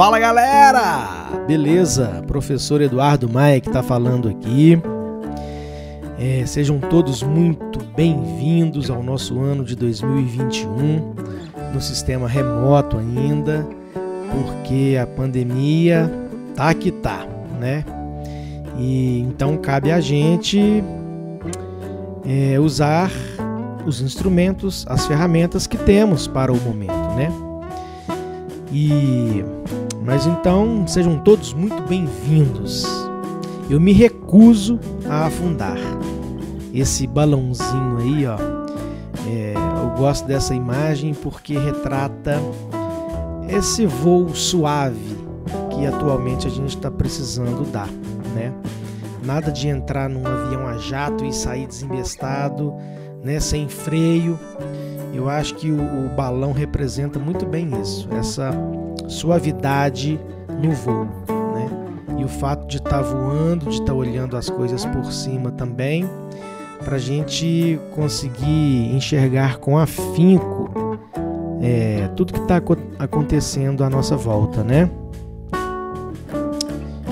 Fala galera! Beleza? Professor Eduardo Maia que está falando aqui. Sejam todos muito bem-vindos ao nosso ano de 2021, no sistema remoto ainda, porque a pandemia tá que tá, né? E então cabe a gente usar os instrumentos, as ferramentas que temos para o momento, né? Mas então sejam todos muito bem-vindos. Eu me recuso a afundar. Esse balãozinho aí, ó, eu gosto dessa imagem porque retrata esse voo suave que atualmente a gente está precisando dar, né? Nada de entrar num avião a jato e sair desembestado, né, sem freio. Eu acho que o balão representa muito bem isso, essa suavidade no voo, né? E o fato de estar voando, de estar olhando as coisas por cima também, para a gente conseguir enxergar com afinco tudo que está acontecendo à nossa volta, né?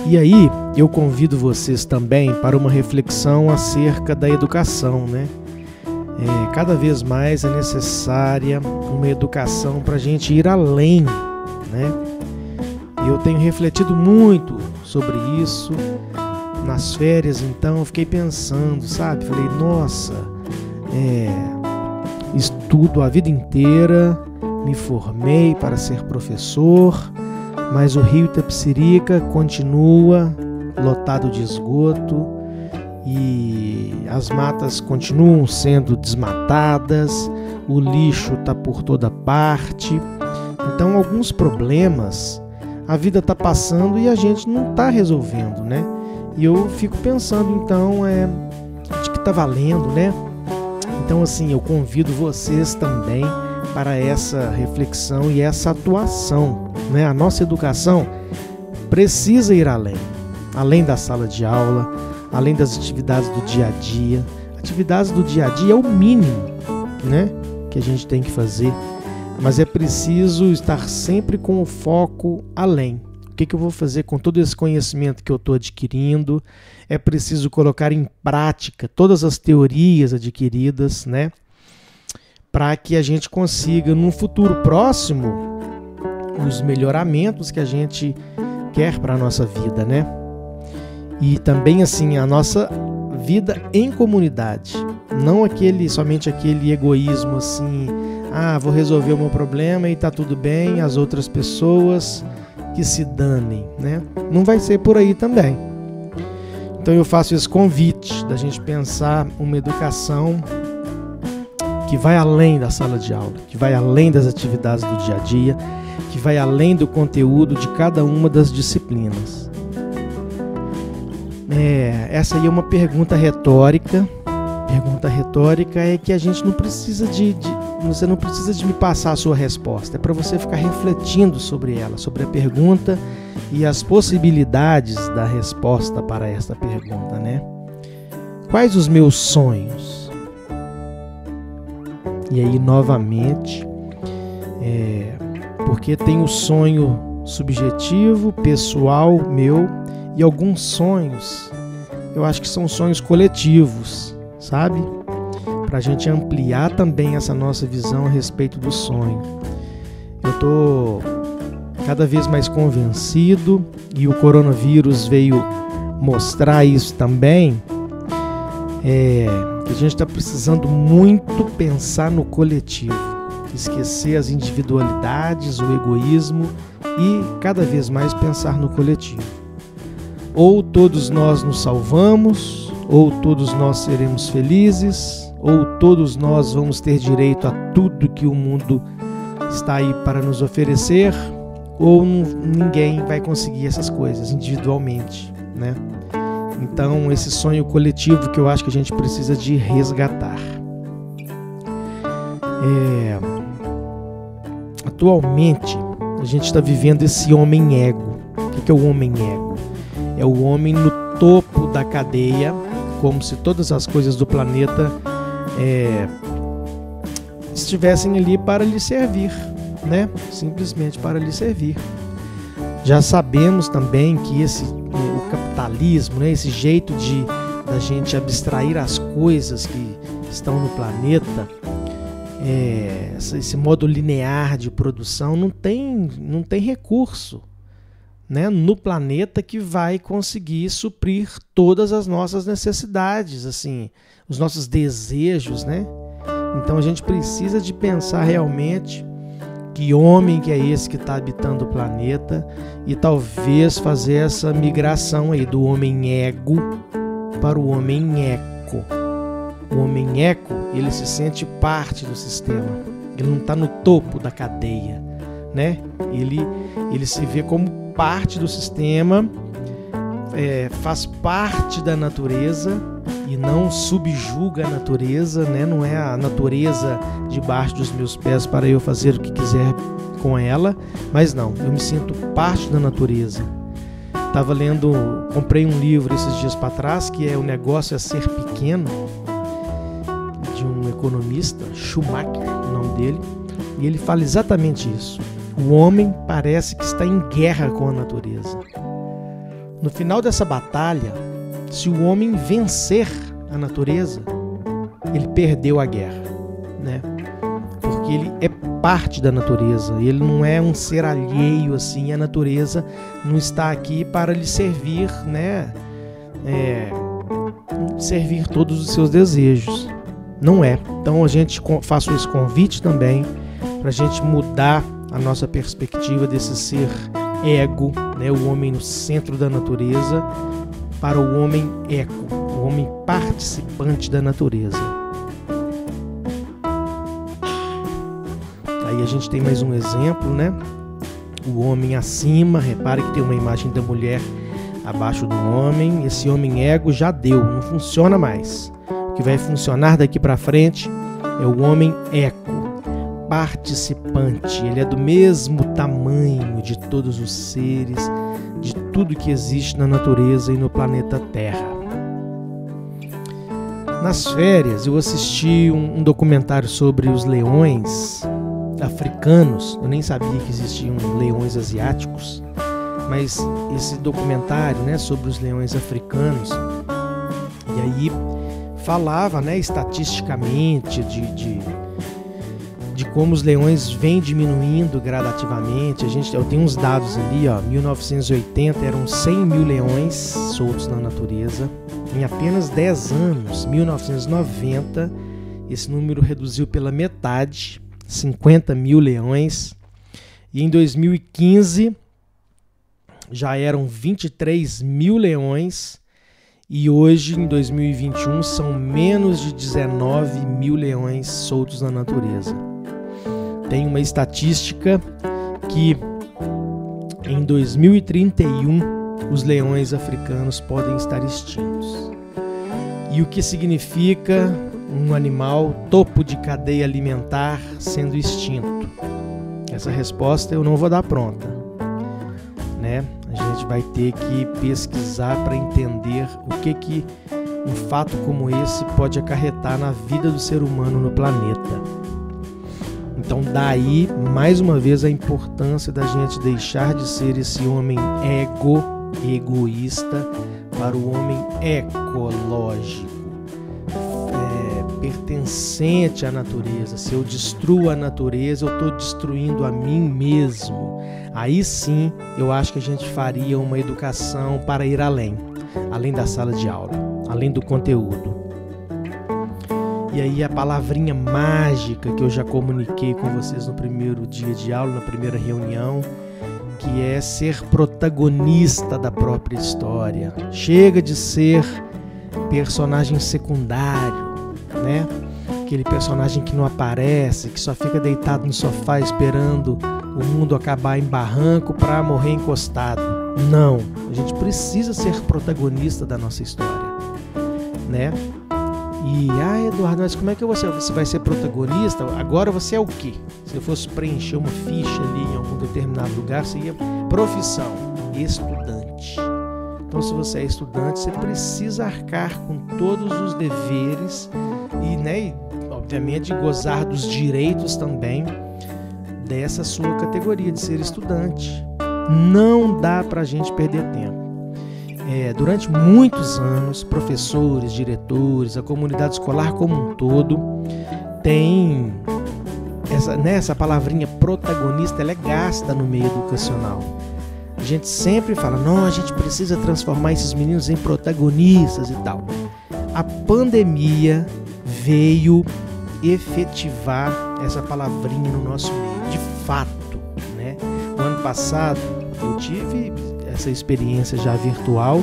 E aí eu convido vocês também para uma reflexão acerca da educação, né? Cada vez mais é necessária uma educação para a gente ir além, né? Eu tenho refletido muito sobre isso. Nas férias, então, eu fiquei pensando, sabe? Falei, nossa, estudo a vida inteira, me formei para ser professor, mas o rio Itapecerica continua lotado de esgoto e as matas continuam sendo desmatadas, o lixo está por toda parte. Então, alguns problemas a vida está passando e a gente não está resolvendo, né? E eu fico pensando, então, de que está valendo, né? Então, assim, eu convido vocês também para essa reflexão e essa atuação, né? A nossa educação precisa ir além da sala de aula, além das atividades do dia a dia. Atividades do dia a dia é o mínimo, né, que a gente tem que fazer, mas é preciso estar sempre com o foco além. O que eu vou fazer com todo esse conhecimento que eu estou adquirindo? É preciso colocar em prática todas as teorias adquiridas, né, para que a gente consiga, num futuro próximo, os melhoramentos que a gente quer para a nossa vida, né? E também, assim, a nossa vida em comunidade, não somente aquele egoísmo assim, vou resolver o meu problema e tá tudo bem, as outras pessoas que se danem, né? Não vai ser por aí também. Então eu faço esse convite da gente pensar uma educação que vai além da sala de aula, que vai além das atividades do dia a dia, que vai além do conteúdo de cada uma das disciplinas. Essa aí é uma pergunta retórica. Pergunta retórica é que a gente não precisa você não precisa de me passar a sua resposta. É para você ficar refletindo sobre ela, sobre a pergunta e as possibilidades da resposta para esta pergunta, né? Quais os meus sonhos? E aí, novamente, porque tem o sonho subjetivo, pessoal, meu, e alguns sonhos, eu acho que são sonhos coletivos, sabe? Para a gente ampliar também essa nossa visão a respeito do sonho. Eu estou cada vez mais convencido, e o coronavírus veio mostrar isso também, que a gente está precisando muito pensar no coletivo, esquecer as individualidades, o egoísmo e cada vez mais pensar no coletivo. Ou todos nós nos salvamos, ou todos nós seremos felizes, ou todos nós vamos ter direito a tudo que o mundo está aí para nos oferecer, ou ninguém vai conseguir essas coisas individualmente, né? Então, esse sonho coletivo que eu acho que a gente precisa de resgatar. Atualmente, a gente está vivendo esse homem ego. O que é o homem ego? É o homem no topo da cadeia, como se todas as coisas do planeta estivessem ali para lhe servir, né? Simplesmente para lhe servir. Já sabemos também que o capitalismo, né, esse jeito da gente abstrair as coisas que estão no planeta, esse modo linear de produção não tem recurso, né, no planeta que vai conseguir suprir todas as nossas necessidades, assim, os nossos desejos, né? Então a gente precisa de pensar realmente que homem que é esse que está habitando o planeta e talvez fazer essa migração aí do homem ego para o homem eco. O homem eco, ele se sente parte do sistema, ele não está no topo da cadeia, né? Ele se vê como parte do sistema, faz parte da natureza e não subjuga a natureza, né? Não é a natureza debaixo dos meus pés para eu fazer o que quiser com ela, mas não, eu me sinto parte da natureza. Comprei um livro esses dias para trás, que é O Negócio é Ser Pequeno, de um economista, Schumacher, o nome dele, e ele fala exatamente isso. O homem parece que está em guerra com a natureza. No final dessa batalha, se o homem vencer a natureza, ele perdeu a guerra, né? Porque ele é parte da natureza, ele não é um ser alheio assim, a natureza não está aqui para lhe servir, né? Servir todos os seus desejos, não é. Então a gente faço esse convite também para a gente mudar a nossa perspectiva desse ser ego, né? O homem no centro da natureza, para o homem eco, o homem participante da natureza. Aí a gente tem mais um exemplo, né? O homem acima, repare que tem uma imagem da mulher abaixo do homem. Esse homem ego já deu, não funciona mais. O que vai funcionar daqui para frente é o homem eco, participante. Ele é do mesmo tamanho de todos os seres, de tudo que existe na natureza e no planeta Terra. Nas férias eu assisti um documentário sobre os leões africanos. Eu nem sabia que existiam leões asiáticos, mas esse documentário, né, sobre os leões africanos, e aí falava, né, estatisticamente de como os leões vêm diminuindo gradativamente. Eu tenho uns dados ali, ó, 1980 eram 100 mil leões soltos na natureza. Em apenas 10 anos, 1990, esse número reduziu pela metade, 50 mil leões. E em 2015, já eram 23 mil leões. E hoje, em 2021, são menos de 19 mil leões soltos na natureza. Tem uma estatística que em 2031 os leões africanos podem estar extintos. E o que significa um animal topo de cadeia alimentar sendo extinto? Essa resposta eu não vou dar pronta, né? A gente vai ter que pesquisar para entender o que um fato como esse pode acarretar na vida do ser humano no planeta. Então daí, mais uma vez, a importância da gente deixar de ser esse homem egoísta, para o homem ecológico, pertencente à natureza. Se eu destruo a natureza, eu estou destruindo a mim mesmo. Aí sim, eu acho que a gente faria uma educação para ir além da sala de aula, além do conteúdo. E aí a palavrinha mágica que eu já comuniquei com vocês no primeiro dia de aula, na primeira reunião, que é ser protagonista da própria história. Chega de ser personagem secundário, né? Aquele personagem que não aparece, que só fica deitado no sofá esperando o mundo acabar em barranco para morrer encostado. Não, a gente precisa ser protagonista da nossa história, né? E, Eduardo, mas como é que você vai ser protagonista? Agora você é o quê? Se eu fosse preencher uma ficha ali em algum determinado lugar, seria profissão, estudante. Então, se você é estudante, você precisa arcar com todos os deveres e, né, obviamente, gozar dos direitos também dessa sua categoria de ser estudante. Não dá para a gente perder tempo. Durante muitos anos, professores, diretores, a comunidade escolar como um todo tem essa palavrinha protagonista, ela é gasta no meio educacional. A gente sempre fala, não, a gente precisa transformar esses meninos em protagonistas e tal. A pandemia veio efetivar essa palavrinha no nosso meio, de fato, né? No ano passado eu tive essa experiência já virtual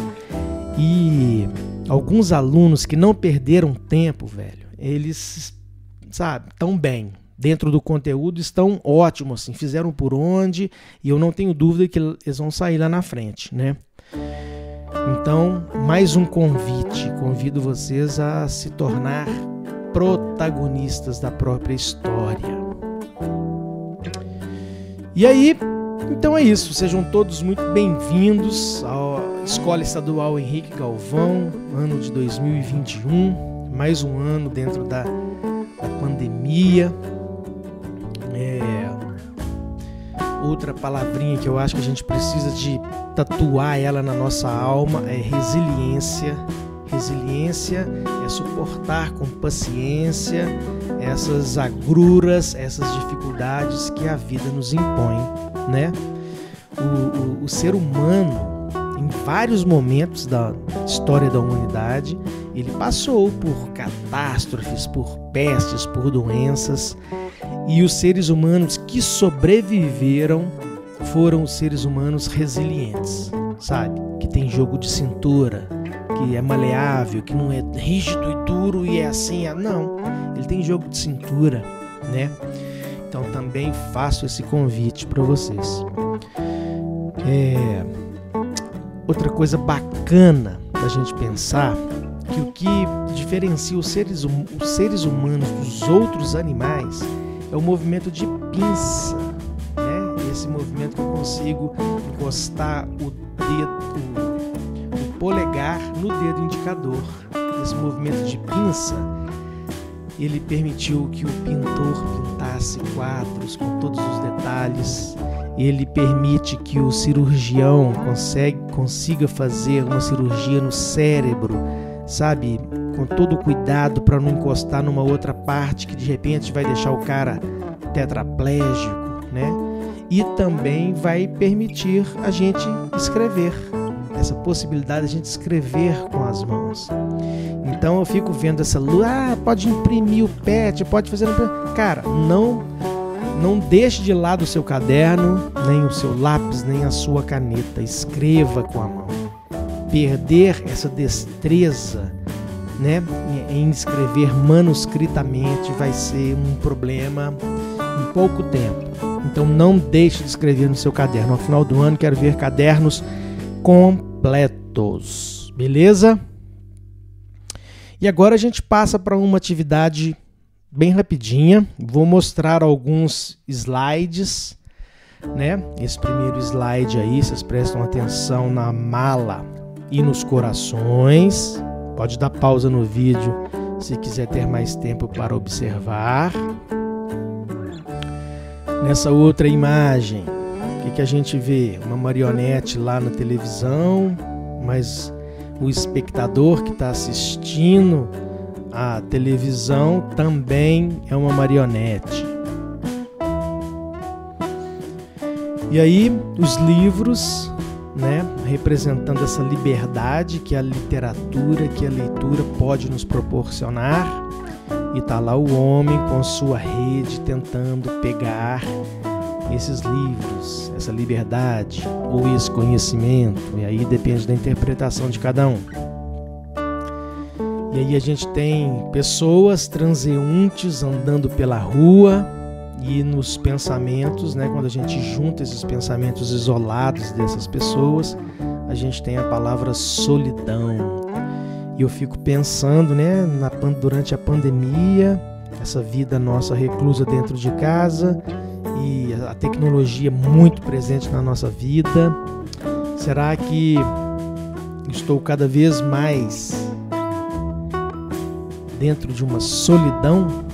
e alguns alunos que não perderam tempo, velho, eles, sabe, tão bem. Dentro do conteúdo estão ótimos, assim, fizeram por onde, e eu não tenho dúvida que eles vão sair lá na frente, né? Então, mais um convite, convido vocês a se tornar protagonistas da própria história. E aí, então é isso, sejam todos muito bem-vindos à Escola Estadual Henrique Galvão, ano de 2021, mais um ano dentro da pandemia. Outra palavrinha que eu acho que a gente precisa de tatuar ela na nossa alma é resiliência. Resiliência é suportar com paciência essas agruras, essas dificuldades que a vida nos impõe, né? O ser humano, em vários momentos da história da humanidade, ele passou por catástrofes, por pestes, por doenças. E os seres humanos que sobreviveram foram os seres humanos resilientes, sabe? Que tem jogo de cintura, que é maleável, que não é rígido e duro e é assim, não. Ele tem jogo de cintura, né? Então também faço esse convite para vocês. Outra coisa bacana da gente pensar que o que diferencia os seres humanos dos outros animais é o movimento de pinça, né? Esse movimento que eu consigo encostar o polegar no dedo indicador. Esse movimento de pinça, ele permitiu que o pintor pintasse quadros com todos os detalhes. Ele permite que o cirurgião consiga fazer uma cirurgia no cérebro, sabe? Com todo o cuidado para não encostar numa outra parte que de repente vai deixar o cara tetraplégico, né? E também vai permitir a gente escrever, essa possibilidade de a gente escrever com as mãos. Então eu fico vendo essa luz, pode imprimir o PET, pode fazer... Cara, não deixe de lado o seu caderno, nem o seu lápis, nem a sua caneta. Escreva com a mão. Perder essa destreza, né, em escrever manuscritamente vai ser um problema em pouco tempo. Então não deixe de escrever no seu caderno. Ao final do ano quero ver cadernos completos, beleza? E agora a gente passa para uma atividade bem rapidinha. Vou mostrar alguns slides, né? Esse primeiro slide aí, vocês prestam atenção na mala e nos corações. Pode dar pausa no vídeo se quiser ter mais tempo para observar. Nessa outra imagem, o que a gente vê? Uma marionete lá na televisão, mas o espectador que está assistindo a televisão também é uma marionete. E aí, os livros, né, representando essa liberdade que a literatura, que a leitura pode nos proporcionar. E tá lá o homem com sua rede tentando pegar esses livros, essa liberdade ou esse conhecimento. E aí depende da interpretação de cada um. E aí a gente tem pessoas transeuntes andando pela rua. E nos pensamentos, né, quando a gente junta esses pensamentos isolados dessas pessoas, a gente tem a palavra solidão. E eu fico pensando, né, durante a pandemia, essa vida nossa reclusa dentro de casa e a tecnologia muito presente na nossa vida. Será que estou cada vez mais dentro de uma solidão?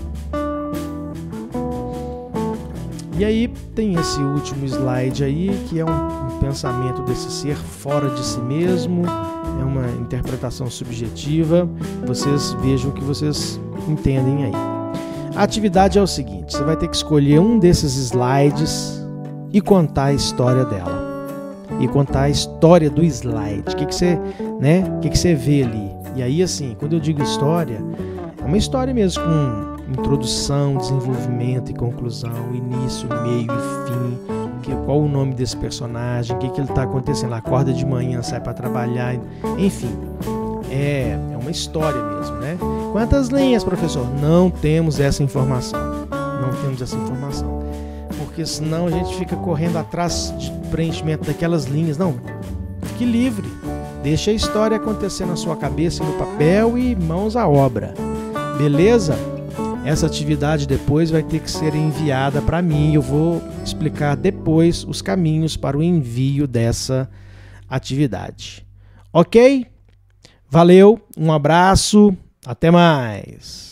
E aí tem esse último slide aí, que é um pensamento desse ser fora de si mesmo, é uma interpretação subjetiva, vocês vejam o que vocês entendem aí. A atividade é o seguinte, você vai ter que escolher um desses slides e contar a história dela. E contar a história do slide, o que você vê ali. E aí, assim, quando eu digo história, é uma história mesmo com introdução, desenvolvimento e conclusão, início, meio e fim, qual o nome desse personagem, o que ele está acontecendo, acorda de manhã, sai para trabalhar, enfim, é uma história mesmo, né? Quantas linhas, professor? Não temos essa informação, porque senão a gente fica correndo atrás de preenchimento daquelas linhas. Não, fique livre, deixa a história acontecer na sua cabeça e no papel e mãos à obra, beleza? Essa atividade depois vai ter que ser enviada para mim. Eu vou explicar depois os caminhos para o envio dessa atividade. Ok? Valeu, um abraço, até mais!